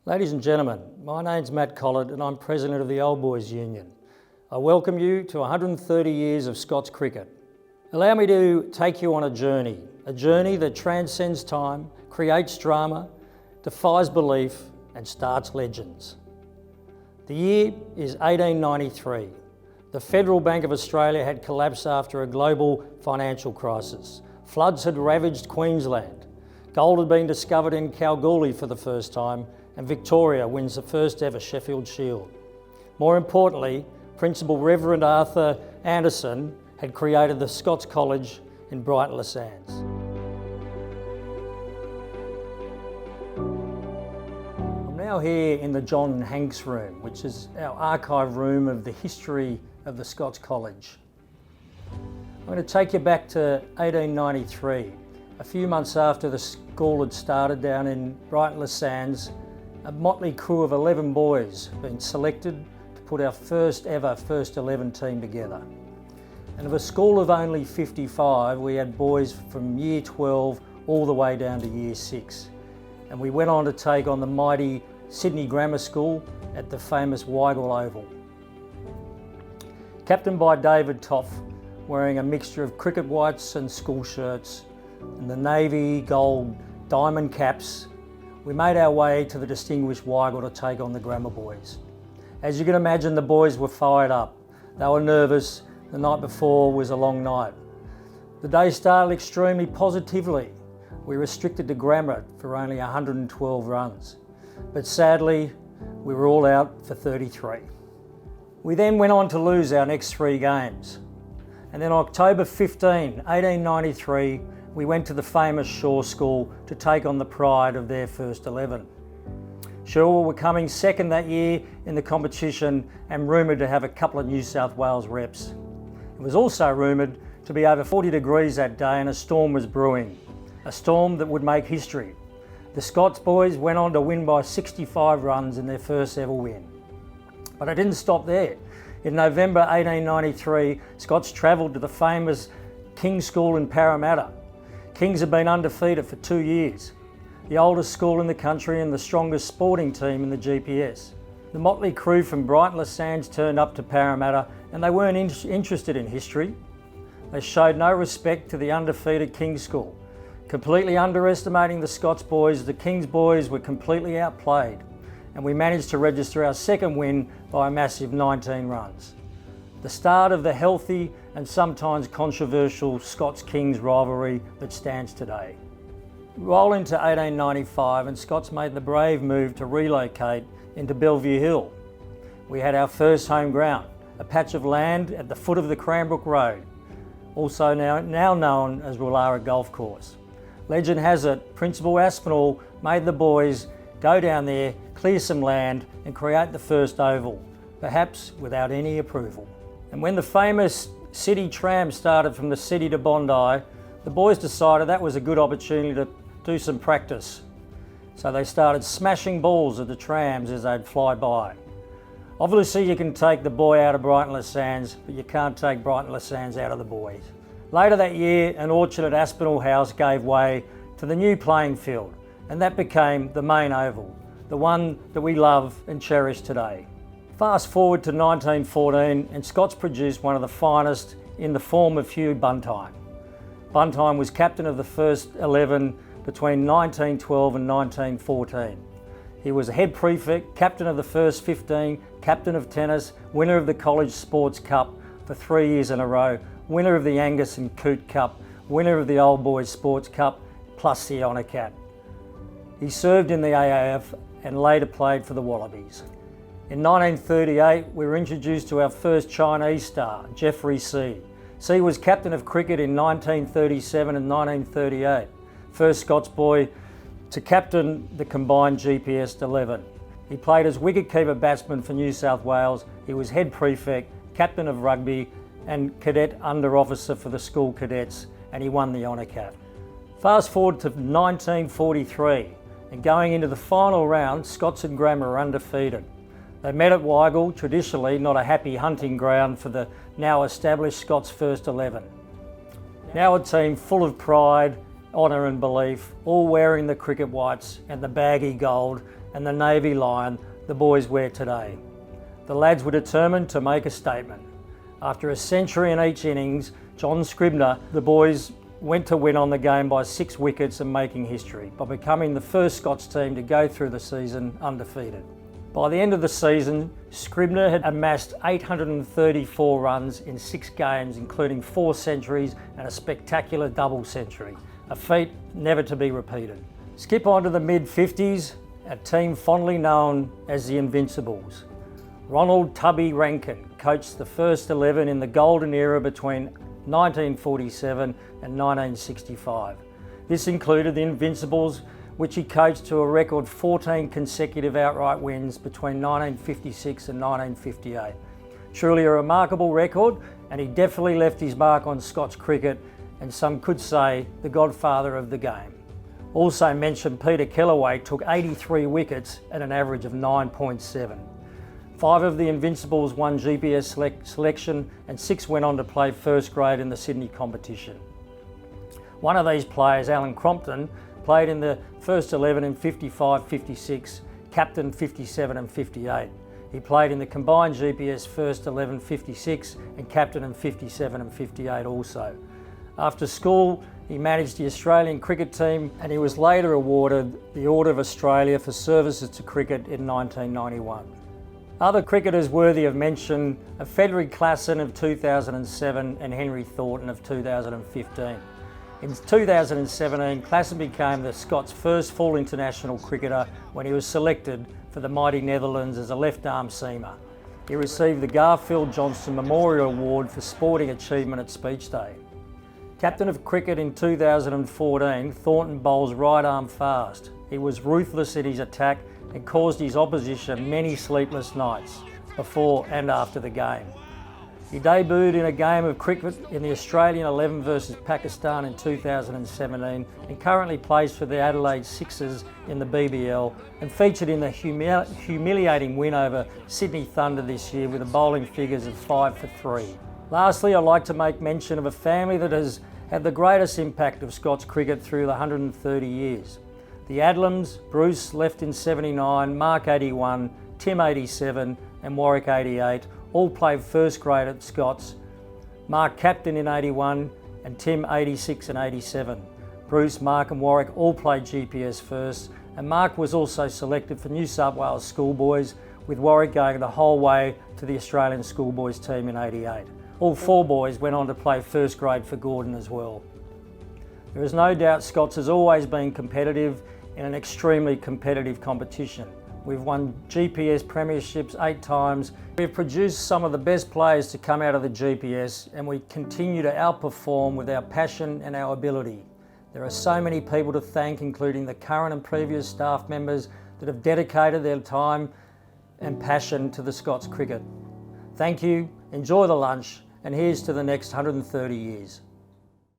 Ladies and gentlemen, my name's Matt Collett and I'm President of the Old Boys Union. I welcome you to 130 years of Scots cricket. Allow me to take you on a journey that transcends time, creates drama, defies belief and starts legends. The year is 1893. The Federal Bank of Australia had collapsed after a global financial crisis. Floods had ravaged Queensland. Gold had been discovered in Kalgoorlie for the first time, and Victoria wins the first ever Sheffield Shield. More importantly, Principal Reverend Arthur Anderson had created the Scots College in Brighton-le-Sands. I'm now here in the John Hanks room, which is our archive room of the history of the Scots College. I'm going to take you back to 1893. A few months after the school had started down in Brighton-le-Sands, a motley crew of 11 boys been selected to put our first ever first 11 team together. And of a school of only 55, we had boys from year 12 all the way down to year 6. And we went on to take on the mighty Sydney Grammar School at the famous Weigel Oval. Captained by David Toff, wearing a mixture of cricket whites and school shirts, and the navy gold diamond caps, we made our way to the distinguished Weigel to take on the Grammar boys. As you can imagine, the boys were fired up. They were nervous. The night before was a long night. The day started extremely positively. We restricted to grammar for only 112 runs. But sadly, we were all out for 33. We then went on to lose our next 3 games. And then October 15, 1893, we went to the famous Shaw School to take on the pride of their first 11. Shaw were coming second that year in the competition and rumoured to have a couple of New South Wales reps. It was also rumoured to be over 40 degrees that day and a storm was brewing, a storm that would make history. The Scots boys went on to win by 65 runs in their first ever win. But it didn't stop there. In November 1893, Scots travelled to the famous King's School in Parramatta. Kings have been undefeated for 2 years, the oldest school in the country and the strongest sporting team in the GPS. The motley crew from Brighton-le-Sands turned up to Parramatta and they weren't interested in history. They showed no respect to the undefeated King's School. Completely underestimating the Scots boys, the Kings boys were completely outplayed and we managed to register our second win by a massive 19 runs. The start of the healthy and sometimes controversial Scots-Kings rivalry that stands today. Roll into 1895 and Scots made the brave move to relocate into Bellevue Hill. We had our first home ground, a patch of land at the foot of the Cranbrook Road, also now known as Woollahra Golf Course. Legend has it, Principal Aspinall made the boys go down there, clear some land and create the first oval, perhaps without any approval. And when the famous city tram started from the city to Bondi, the boys decided that was a good opportunity to do some practice. So they started smashing balls at the trams as they'd fly by. Obviously you can take the boy out of Brighton-le-Sands, but you can't take Brighton-le-Sands out of the boys. Later that year, an orchard at Aspinall House gave way to the new playing field, and that became the main oval, the one that we love and cherish today. Fast forward to 1914 and Scots produced one of the finest in the form of Hugh Buntine. Buntine was captain of the first 11 between 1912 and 1914. He was a head prefect, captain of the first 15, captain of tennis, winner of the College Sports Cup for 3 years in a row, winner of the Angus and Coote Cup, winner of the Old Boys Sports Cup, plus the Honour Cap. He served in the AAF and later played for the Wallabies. In 1938, we were introduced to our first Chinese star, Geoffrey C. C was captain of cricket in 1937 and 1938, first Scots boy to captain the combined GPS 11. He played as wicketkeeper batsman for New South Wales. He was head prefect, captain of rugby and cadet under officer for the school cadets, and he won the Honour Cap. Fast forward to 1943, and going into the final round, Scots and Grammar are undefeated. They met at Weigel, traditionally not a happy hunting ground for the now established Scots first 11. Now a team full of pride, honour and belief, all wearing the cricket whites and the baggy gold and the navy lion the boys wear today. The lads were determined to make a statement. After a century in each innings, John Scribner, the boys went to win on the game by 6 wickets and making history by becoming the first Scots team to go through the season undefeated. By the end of the season, Scribner had amassed 834 runs in 6 games, including 4 centuries and a spectacular double century, a feat never to be repeated. Skip on to the mid-50s, a team fondly known as the Invincibles. Ronald Tubby Rankin coached the first 11 in the golden era between 1947 and 1965. This included the Invincibles, which he coached to a record 14 consecutive outright wins between 1956 and 1958. Truly a remarkable record, and he definitely left his mark on Scots cricket, and some could say the godfather of the game. Also mentioned Peter Kellaway took 83 wickets at an average of 9.7. 5 of the Invincibles won GPS selection and 6 went on to play first grade in the Sydney competition. One of these players, Alan Crompton, played in the first 11 in 55, 56, captain 57 and 58. He played in the combined GPS first 11, 56 and captain in 57 and 58 also. After school, he managed the Australian cricket team and he was later awarded the Order of Australia for services to cricket in 1991. Other cricketers worthy of mention are Frederick Klassen of 2007 and Henry Thornton of 2015. In 2017, Klassen became the Scots' first full international cricketer when he was selected for the mighty Netherlands as a left-arm seamer. He received the Garfield Johnson Memorial Award for sporting achievement at Speech Day. Captain of cricket in 2014, Thornton bowls right-arm fast. He was ruthless in his attack and caused his opposition many sleepless nights before and after the game. He debuted in a game of cricket in the Australian 11 versus Pakistan in 2017 and currently plays for the Adelaide Sixers in the BBL and featured in the humiliating win over Sydney Thunder this year with the bowling figures of 5 for 3. Lastly, I'd like to make mention of a family that has had the greatest impact of Scots cricket through the 130 years. The Adlams, Bruce left in 79, Mark 81, Tim 87 and Warwick 88 all played first grade at Scots. Mark captain in 81 and Tim 86 and 87. Bruce, Mark and Warwick all played GPS first, and Mark was also selected for New South Wales schoolboys, with Warwick going the whole way to the Australian schoolboys team in 88. All 4 boys went on to play first grade for Gordon as well. There is no doubt Scots has always been competitive in an extremely competitive competition. We've won GPS premierships 8 times. We've produced some of the best players to come out of the GPS, and we continue to outperform with our passion and our ability. There are so many people to thank, including the current and previous staff members that have dedicated their time and passion to the Scots cricket. Thank you, enjoy the lunch, and here's to the next 130 years.